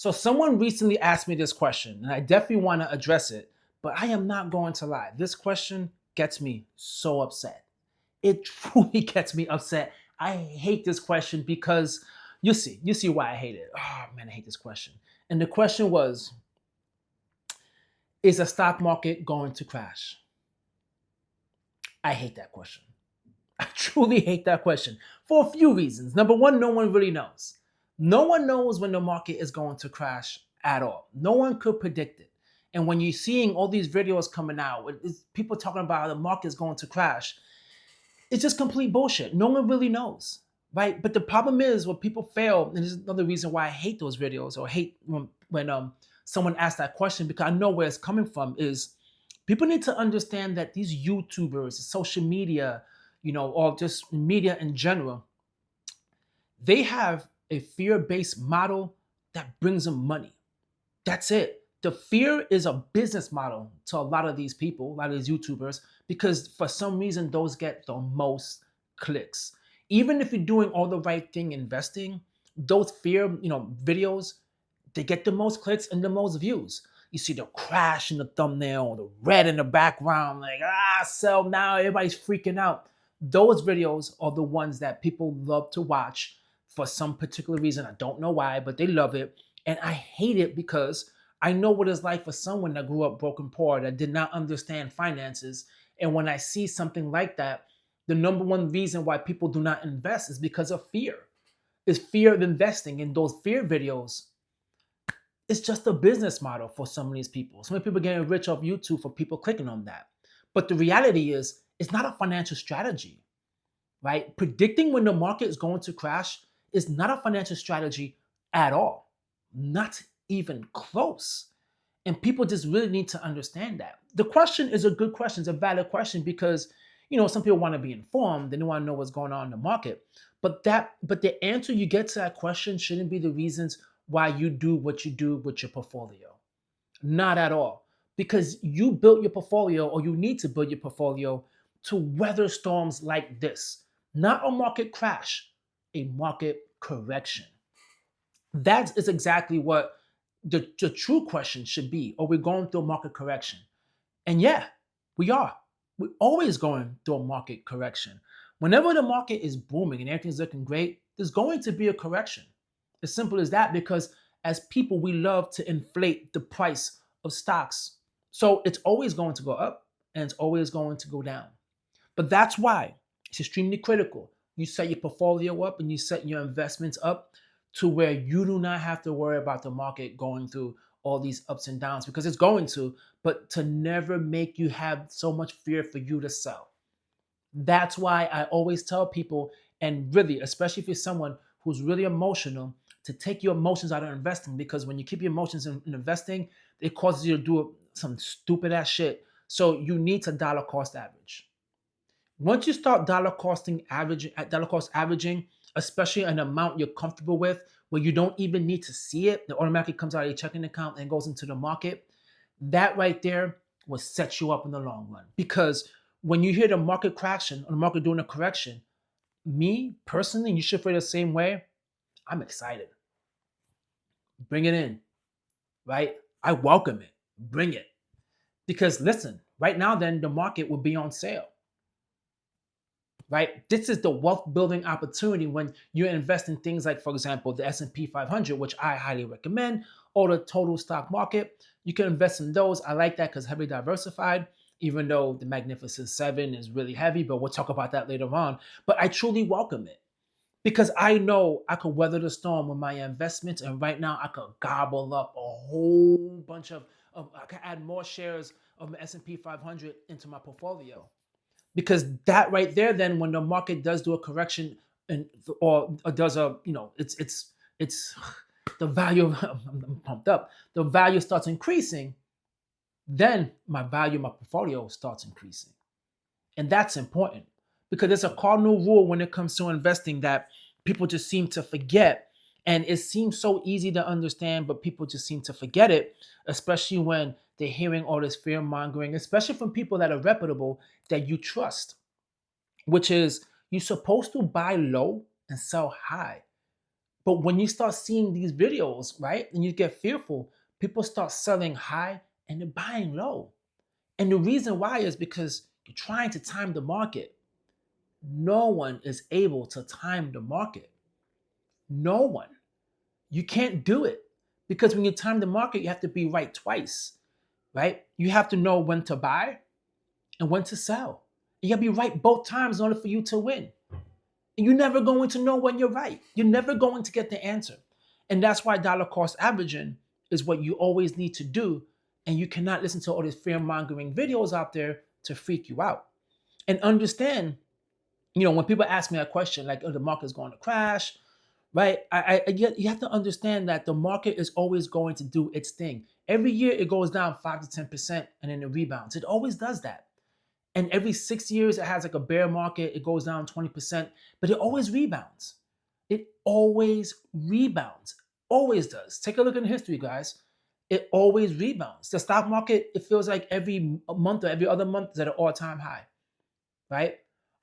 So someone recently asked me this question, and I definitely want to address it, but I am not going to lie. This question gets me so upset. It truly gets me upset. I hate this question because you see why I hate it. Oh man, I hate this question. And the question was, is the stock market going to crash? I hate that question. I truly hate that question for a few reasons. Number one, no one really knows. No one knows when the market is going to crash at all. No one could predict it. And when you're seeing all these videos coming out, it's people talking about how the market is going to crash, it's just complete bullshit. No one really knows, right? But the problem is when people fail, and this is another reason why I hate those videos or hate when someone asks that question, because I know where it's coming from. Is people need to understand that these YouTubers, social media, or just media in general, they have a fear-based model that brings them money. That's it. The fear is a business model to a lot of these people, a lot of these YouTubers, because for some reason those get the most clicks. Even if you're doing all the right thing investing, those fear, videos, they get the most clicks and the most views. You see the crash in the thumbnail, the red in the background, like sell now, everybody's freaking out. Those videos are the ones that people love to watch for some particular reason. I don't know why, but they love it. And I hate it because I know what it's like for someone that grew up broken poor, that did not understand finances. And when I see something like that, the number one reason why people do not invest is because of fear. Is fear of investing. In those fear videos, it's just a business model for some of these people. Some people getting rich off YouTube for people clicking on that. But the reality is, it's not a financial strategy, right? Predicting when the market is going to crash is not a financial strategy at all. Not even close. And people just really need to understand that. The question is a good question. It's a valid question because, some people want to be informed and they want to know what's going on in the market. But the answer you get to that question shouldn't be the reasons why you do what you do with your portfolio. Not at all. Because you built your portfolio, or you need to build your portfolio to weather storms like this. Not a market crash, a market correction. That is exactly what the true question should be. Are we going through a market correction? And yeah, we are. We're always going through a market correction. Whenever the market is booming and everything's looking great, there's going to be a correction. As simple as that, because as people, we love to inflate the price of stocks. So it's always going to go up and it's always going to go down. But that's why it's extremely critical. You set your portfolio up and you set your investments up to where you do not have to worry about the market going through all these ups and downs, because it's going to, but to never make you have so much fear for you to sell. That's why I always tell people, and really, especially if you're someone who's really emotional, to take your emotions out of investing, because when you keep your emotions in investing, it causes you to do some stupid ass shit. So you need to dollar cost average. Once you start dollar cost averaging, especially an amount you're comfortable with, where you don't even need to see it, it automatically comes out of your checking account and goes into the market. That right there will set you up in the long run. Because when you hear the market crashing or the market doing a correction, me personally, you should feel the same way. I'm excited. Bring it in, right? I welcome it. Bring it. Because listen, right now, then the market will be on sale, right? This is the wealth building opportunity when you invest in things like, for example, the S&P 500, which I highly recommend, or the total stock market. You can invest in those. I like that because heavily diversified, even though the Magnificent Seven is really heavy, but we'll talk about that later on. But I truly welcome it because I know I could weather the storm with my investments. And right now I could gobble up a whole bunch of I can add more shares of my S&P 500 into my portfolio. Because that right there, then when the market does do a correction and or does a, it's the value of, I'm pumped up, the value starts increasing, then my value of my portfolio starts increasing. And that's important because there's a cardinal rule when it comes to investing that people just seem to forget. And it seems so easy to understand, but people just seem to forget it, especially when they're hearing all this fear mongering, especially from people that are reputable that you trust, which is you're supposed to buy low and sell high. But when you start seeing these videos, right, and you get fearful, people start selling high and they're buying low. And the reason why is because you're trying to time the market. No one is able to time the market. No one. You can't do it because when you time the market, you have to be right twice, right? You have to know when to buy and when to sell. You gotta be right both times in order for you to win. And you're never going to know when you're right. You're never going to get the answer. And that's why dollar cost averaging is what you always need to do. And you cannot listen to all these fear mongering videos out there to freak you out. And understand, when people ask me a question like, oh, the market's going to crash, right? You have to understand that the market is always going to do its thing. Every year it goes down 5 to 10% and then it rebounds. It always does that. And every 6 years, it has like a bear market. It goes down 20%, but it always rebounds. It always rebounds. Always does. Take a look in history, guys. It always rebounds. The stock market, it feels like every month or every other month is at an all-time high, right?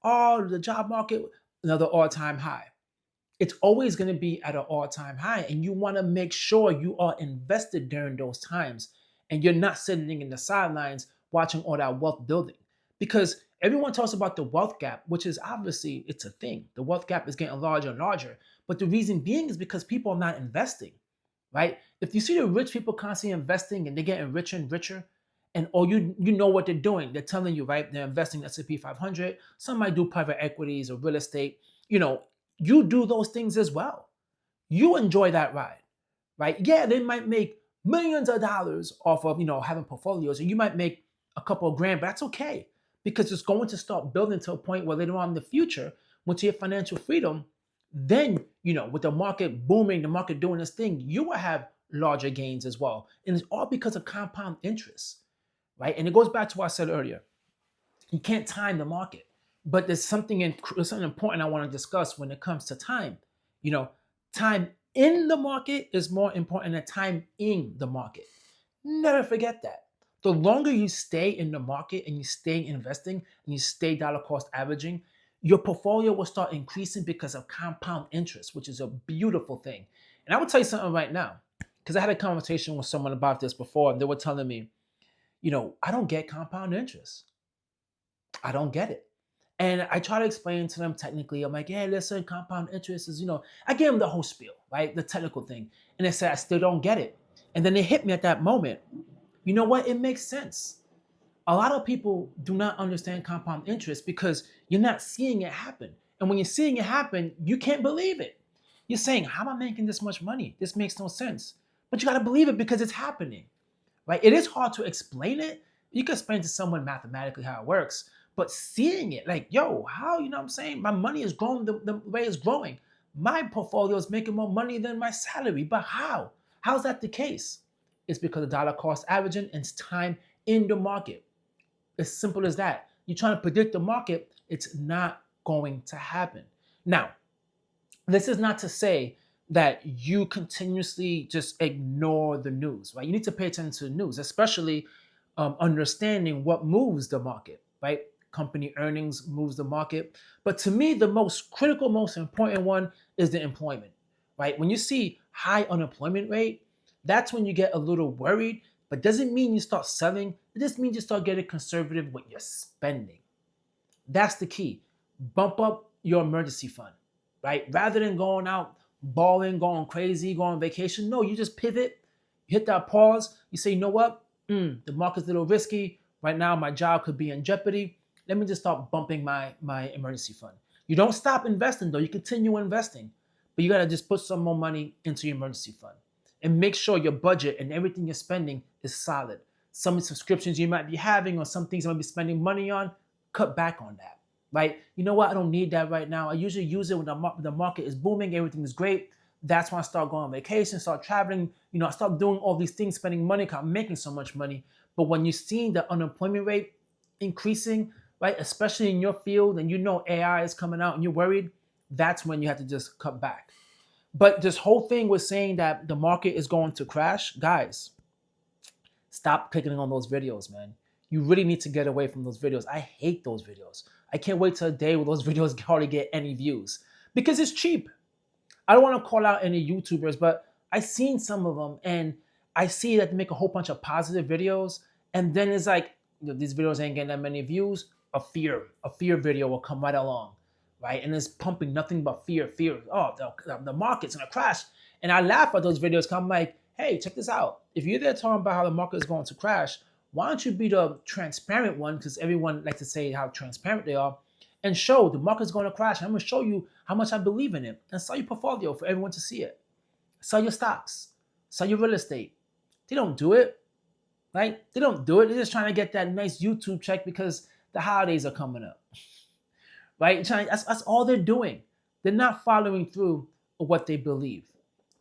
Oh, the job market, another all-time high. It's always going to be at an all-time high. And you want to make sure you are invested during those times and you're not sitting in the sidelines watching all that wealth building. Because everyone talks about the wealth gap, which is obviously it's a thing. The wealth gap is getting larger and larger. But the reason being is because people are not investing, right? If you see the rich people constantly investing and they're getting richer and richer, and you know what they're doing, they're telling you, right? They're investing in S&P 500. Some might do private equities or real estate. You do those things as well. You enjoy that ride, right? Yeah, they might make millions of dollars off of, having portfolios, and you might make a couple of grand, but that's okay because it's going to start building to a point where later on in the future, once you have financial freedom, then, with the market booming, the market doing this thing, you will have larger gains as well. And it's all because of compound interest, right? And it goes back to what I said earlier. You can't time the market. But there's something important I want to discuss when it comes to time. Time in the market is more important than time in the market. Never forget that. The longer you stay in the market and you stay investing and you stay dollar cost averaging, your portfolio will start increasing because of compound interest, which is a beautiful thing. And I will tell you something right now, because I had a conversation with someone about this before, and they were telling me, I don't get compound interest. I don't get it. And I try to explain to them technically. I'm like, yeah, listen, compound interest is, I gave them the whole spiel, right? The technical thing. And they said, I still don't get it. And then they hit me at that moment. You know what? It makes sense. A lot of people do not understand compound interest because you're not seeing it happen. And when you're seeing it happen, you can't believe it. You're saying, how am I making this much money? This makes no sense. But you got to believe it because it's happening, right? It is hard to explain it. You can explain to someone mathematically how it works, but seeing it, like, yo, how, what I'm saying? My money is growing the way it's growing. My portfolio is making more money than my salary. But how? How's that the case? It's because of dollar cost averaging and it's time in the market. As simple as that. You're trying to predict the market, it's not going to happen. Now, this is not to say that you continuously just ignore the news, right? You need to pay attention to the news, especially understanding what moves the market, right? Company earnings moves the market. But to me, the most critical, most important one is the employment, right? When you see high unemployment rate, that's when you get a little worried, but doesn't mean you start selling. It just means you start getting conservative with your spending. That's the key. Bump up your emergency fund, right? Rather than going out, balling, going crazy, going on vacation. No, you just pivot, you hit that pause. You say, you know what? The market's a little risky. Right now, my job could be in jeopardy. Let me just start bumping my emergency fund. You don't stop investing, though. You continue investing. But you got to just put some more money into your emergency fund. And make sure your budget and everything you're spending is solid. Some subscriptions you might be having or some things you might be spending money on, cut back on that, right? You know what? I don't need that right now. I usually use it when the market is booming, everything is great. That's when I start going on vacation, start traveling. I start doing all these things, spending money because I'm making so much money. But when you're seeing the unemployment rate increasing, right, especially in your field, and AI is coming out and you're worried, that's when you have to just cut back. But this whole thing was saying that the market is going to crash. Guys, stop clicking on those videos, man. You really need to get away from those videos. I hate those videos. I can't wait till a day where those videos hardly get any views because it's cheap. I don't want to call out any YouTubers, but I seen some of them, and I see that they make a whole bunch of positive videos, and then it's like, these videos ain't getting that many views. A fear video will come right along, right? And it's pumping nothing but fear, fear. Oh, the market's gonna crash. And I laugh at those videos. 'Cause I'm like, hey, check this out. If you're there talking about how the market is going to crash, why don't you be the transparent one? Because everyone likes to say how transparent they are, and show the market's going to crash. I'm going to show you how much I believe in it, and sell your portfolio for everyone to see it. Sell your stocks, sell your real estate. They don't do it, right? They don't do it. They're just trying to get that nice YouTube check because the holidays are coming up, right? That's all they're doing. They're not following through with what they believe,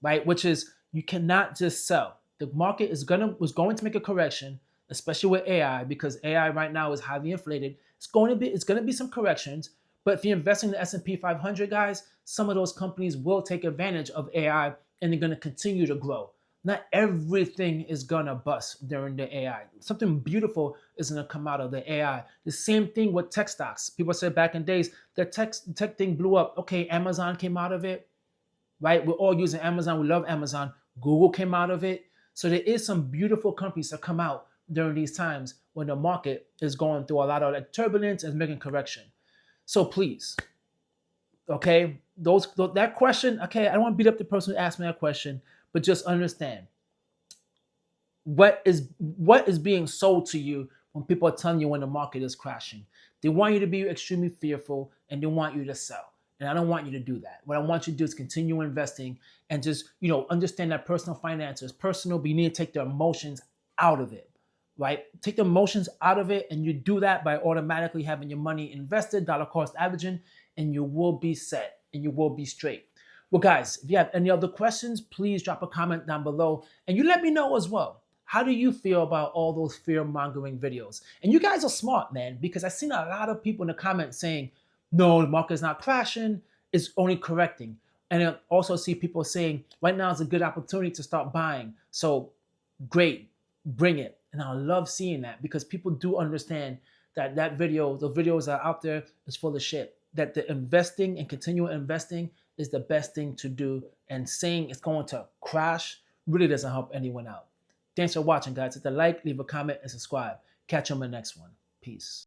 right? Which is, you cannot just sell. The market was going to make a correction, especially with AI, because AI right now is highly inflated. It's going to be some corrections, but if you're investing in the S&P 500, guys, some of those companies will take advantage of AI, and they're going to continue to grow. Not everything is going to bust during the AI. Something beautiful is going to come out of the AI. The same thing with tech stocks. People said back in days, the tech thing blew up. Okay, Amazon came out of it, right? We're all using Amazon. We love Amazon. Google came out of it. So there is some beautiful companies that come out during these times when the market is going through a lot of like turbulence and making correction. So please, okay, that question, okay, I don't want to beat up the person who asked me that question, but just understand what is being sold to you when people are telling you when the market is crashing. They want you to be extremely fearful, and they want you to sell. And I don't want you to do that. What I want you to do is continue investing, and just, understand that personal finance is personal, but you need to take the emotions out of it, right? Take the emotions out of it, and you do that by automatically having your money invested, dollar cost averaging, and you will be set, and you will be straight. Well, guys, if you have any other questions, please drop a comment down below, and you let me know as well. How do you feel about all those fear-mongering videos? And you guys are smart, man, because I've seen a lot of people in the comments saying, no, the market's not crashing, it's only correcting. And I also see people saying, right now is a good opportunity to start buying. So great, bring it. And I love seeing that, because people do understand that the videos that are out there is full of shit. That the investing and continuing investing is the best thing to do. And saying it's going to crash really doesn't help anyone out. Thanks for watching, guys. Hit the like, leave a comment, and subscribe. Catch you on the next one. Peace.